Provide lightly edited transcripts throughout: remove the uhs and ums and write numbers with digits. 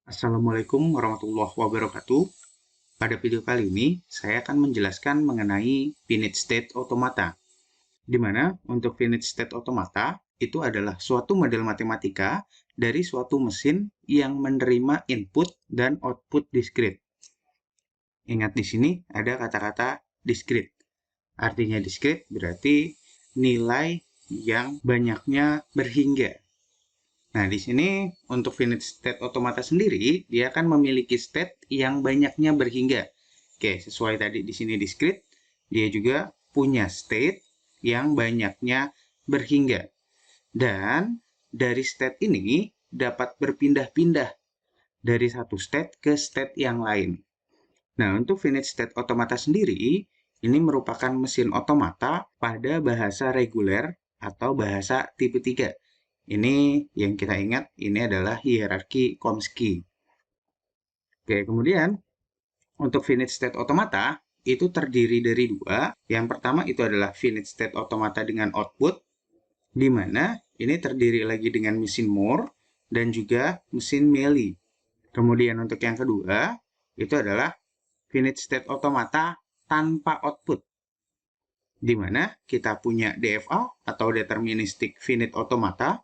Assalamualaikum warahmatullahi wabarakatuh. Pada video kali ini, saya akan menjelaskan mengenai finite state automata. Di mana untuk finite state automata itu adalah suatu model matematika dari suatu mesin yang menerima input dan output discrete. Ingat di sini ada kata-kata discrete. Artinya discrete berarti nilai yang banyaknya berhingga. Nah, di sini untuk finite state automata sendiri, dia akan memiliki state yang banyaknya berhingga. Oke, sesuai tadi di sini discrete, dia juga punya state yang banyaknya berhingga. Dan dari state ini dapat berpindah-pindah dari satu state ke state yang lain. Nah, untuk finite state automata sendiri, ini merupakan mesin otomata pada bahasa reguler atau bahasa tipe 3. Ini yang kita ingat, ini adalah hierarki Chomsky. Oke, kemudian untuk finite state automata itu terdiri dari dua. Yang pertama itu adalah finite state automata dengan output, di mana ini terdiri lagi dengan mesin Moore dan juga mesin Mealy. Kemudian untuk yang kedua, itu adalah finite state automata tanpa output, di mana kita punya DFA atau deterministic finite automata,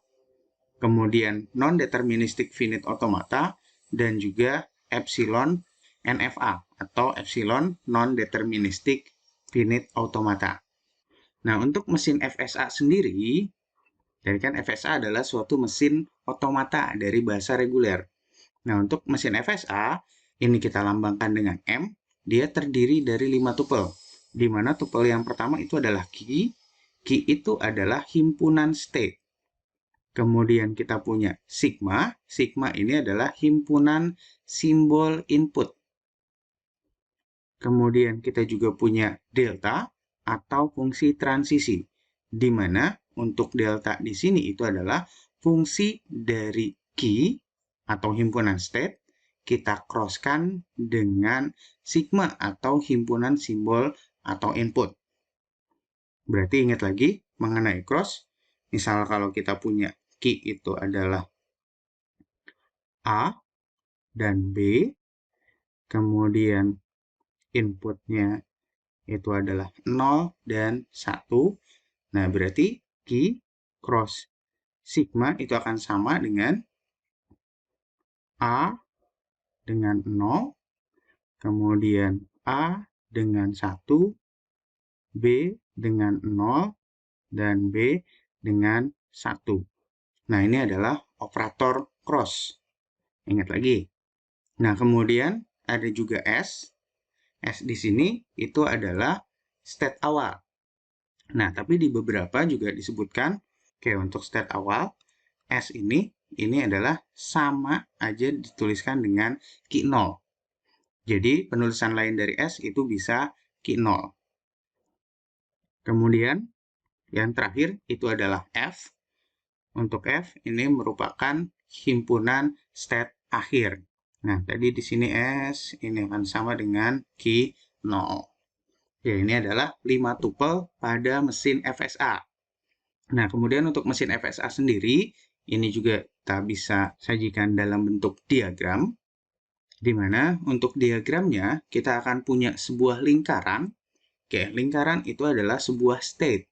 kemudian non-deterministic finite automata, dan juga epsilon NFA atau epsilon non-deterministic finite automata. Nah, untuk mesin FSA sendiri, jadi kan FSA adalah suatu mesin otomata dari bahasa reguler. Nah, untuk mesin FSA, ini kita lambangkan dengan M, dia terdiri dari 5 tupel, di mana tupel yang pertama itu adalah key. Key itu adalah himpunan state. Kemudian kita punya sigma. Sigma ini adalah himpunan simbol input. Kemudian kita juga punya delta atau fungsi transisi, di mana untuk delta di sini itu adalah fungsi dari key atau himpunan state, kita crosskan dengan sigma atau himpunan simbol atau input. Berarti ingat lagi mengenai cross, misal kalau kita punya key itu adalah A dan B, kemudian inputnya itu adalah 0 dan 1. Nah, berarti key cross sigma itu akan sama dengan A dengan 0, kemudian A dengan 1, B dengan 0, dan B dengan 1. Nah, ini adalah operator cross. Ingat lagi. Nah, kemudian ada juga S. S di sini itu adalah state awal. Nah, tapi di beberapa juga disebutkan, oke, untuk state awal, S ini adalah sama aja dituliskan dengan key 0. Jadi, penulisan lain dari S itu bisa key 0. Kemudian, yang terakhir itu adalah F. Untuk F, ini merupakan himpunan state akhir. Nah, tadi di sini S, ini akan sama dengan key 0. Ya, ini adalah 5 tupel pada mesin FSA. Nah, kemudian untuk mesin FSA sendiri, ini juga kita bisa sajikan dalam bentuk diagram, di mana untuk diagramnya kita akan punya sebuah lingkaran. Oke, lingkaran itu adalah sebuah state.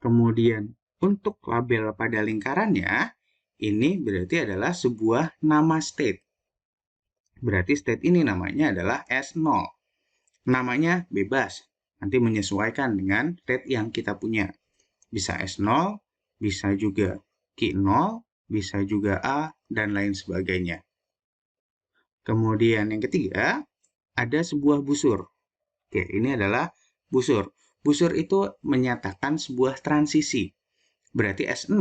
Kemudian untuk label pada lingkarannya, ini berarti adalah sebuah nama state. Berarti state ini namanya adalah S0. Namanya bebas, nanti menyesuaikan dengan state yang kita punya. Bisa S0, bisa juga Q0, bisa juga A, dan lain sebagainya. Kemudian yang ketiga, ada sebuah busur. Oke, ini adalah busur. Busur itu menyatakan sebuah transisi. Berarti S0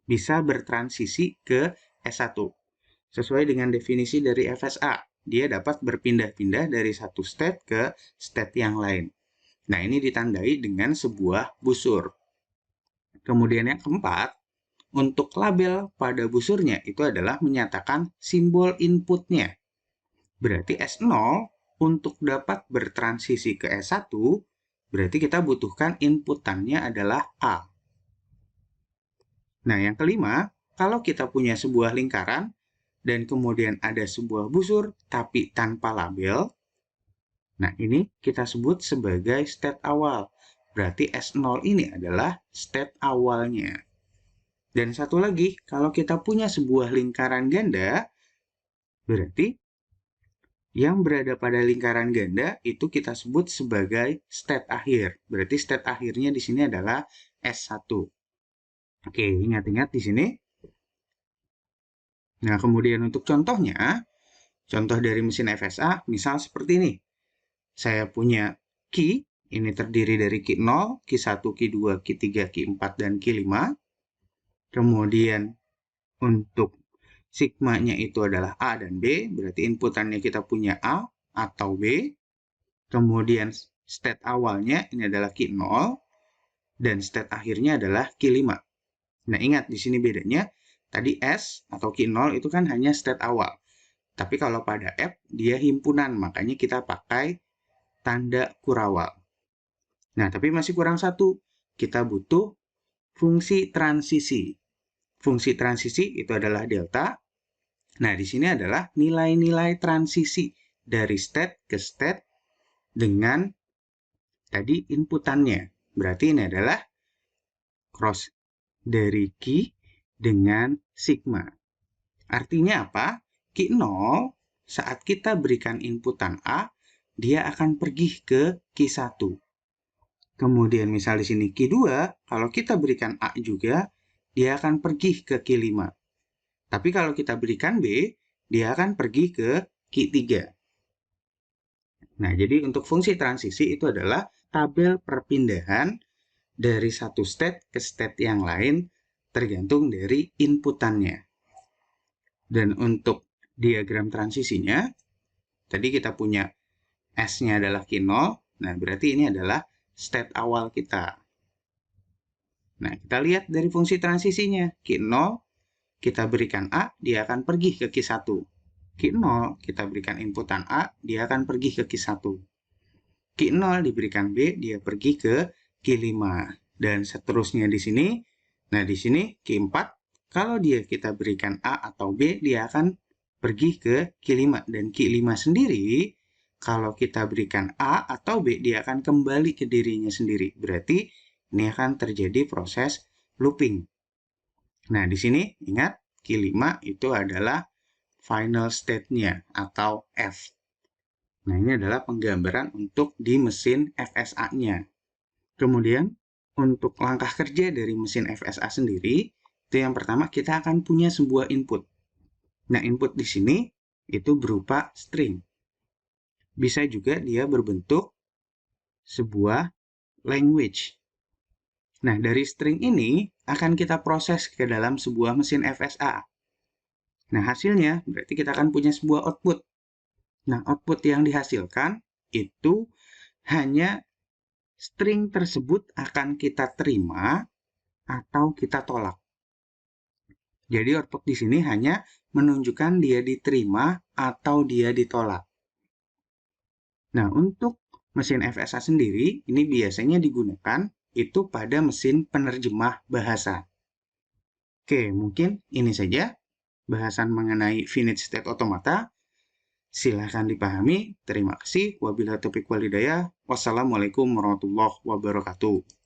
bisa bertransisi ke S1. Sesuai dengan definisi dari FSA, dia dapat berpindah-pindah dari satu state ke state yang lain. Nah, ini ditandai dengan sebuah busur. Kemudian yang keempat, untuk label pada busurnya itu adalah menyatakan simbol inputnya. Berarti S0 untuk dapat bertransisi ke S1, berarti kita butuhkan inputannya adalah A. Nah, yang kelima, kalau kita punya sebuah lingkaran, dan kemudian ada sebuah busur tapi tanpa label. Nah, ini kita sebut sebagai state awal. Berarti S0 ini adalah state awalnya. Dan satu lagi, kalau kita punya sebuah lingkaran ganda, berarti yang berada pada lingkaran ganda itu kita sebut sebagai state akhir. Berarti state akhirnya di sini adalah S1. Oke, ingat-ingat di sini. Nah, kemudian untuk contohnya, contoh dari mesin FSA, misal seperti ini. Saya punya key, ini terdiri dari key 0, key 1, key 2, key 3, key 4, dan key 5. Kemudian untuk sigmanya itu adalah A dan B, berarti inputannya kita punya A atau B. Kemudian state awalnya ini adalah key 0, dan state akhirnya adalah key 5. Nah, ingat di sini bedanya, tadi S atau key 0 itu kan hanya state awal. Tapi kalau pada F, dia himpunan, makanya kita pakai tanda kurawal. Nah, tapi masih kurang satu. Kita butuh fungsi transisi. Fungsi transisi itu adalah delta. Nah, di sini adalah nilai-nilai transisi dari state ke state dengan tadi inputannya. Berarti ini adalah cross dari key dengan sigma. Artinya apa? Key 0, saat kita berikan inputan A, dia akan pergi ke key 1. Kemudian misal di sini key 2, kalau kita berikan A juga, dia akan pergi ke key 5. Tapi kalau kita berikan B, dia akan pergi ke key 3. Nah, jadi untuk fungsi transisi itu adalah tabel perpindahan dari satu state ke state yang lain tergantung dari inputannya. Dan untuk diagram transisinya, tadi kita punya S-nya adalah key 0. Nah, berarti ini adalah state awal kita. Nah, kita lihat dari fungsi transisinya. Key 0, kita berikan A, dia akan pergi ke key 1. Key 0, kita berikan inputan A, dia akan pergi ke key 1. Key 0 diberikan B, dia pergi ke key 5. Dan seterusnya di sini. Nah, di sini key 4, kalau kita berikan A atau B, dia akan pergi ke key 5. Dan key 5 sendiri, kalau kita berikan A atau B, dia akan kembali ke dirinya sendiri. Berarti ini akan terjadi proses looping. Nah, di sini ingat, key 5 itu adalah final state-nya atau F. Nah, ini adalah penggambaran untuk di mesin FSA-nya. Kemudian, untuk langkah kerja dari mesin FSA sendiri, itu yang pertama kita akan punya sebuah input. Nah, input di sini itu berupa string. Bisa juga dia berbentuk sebuah language. Nah, dari string ini akan kita proses ke dalam sebuah mesin FSA. Nah, hasilnya berarti kita akan punya sebuah output. Nah, output yang dihasilkan itu hanya string tersebut akan kita terima atau kita tolak. Jadi output di sini hanya menunjukkan dia diterima atau dia ditolak. Nah, untuk mesin FSA sendiri, ini biasanya digunakan itu pada mesin penerjemah bahasa. Oke, mungkin ini saja bahasan mengenai finite state automata. Silahkan dipahami. Terima kasih. Wabillahi taufiq wal hidayah. Wassalamualaikum warahmatullahi wabarakatuh.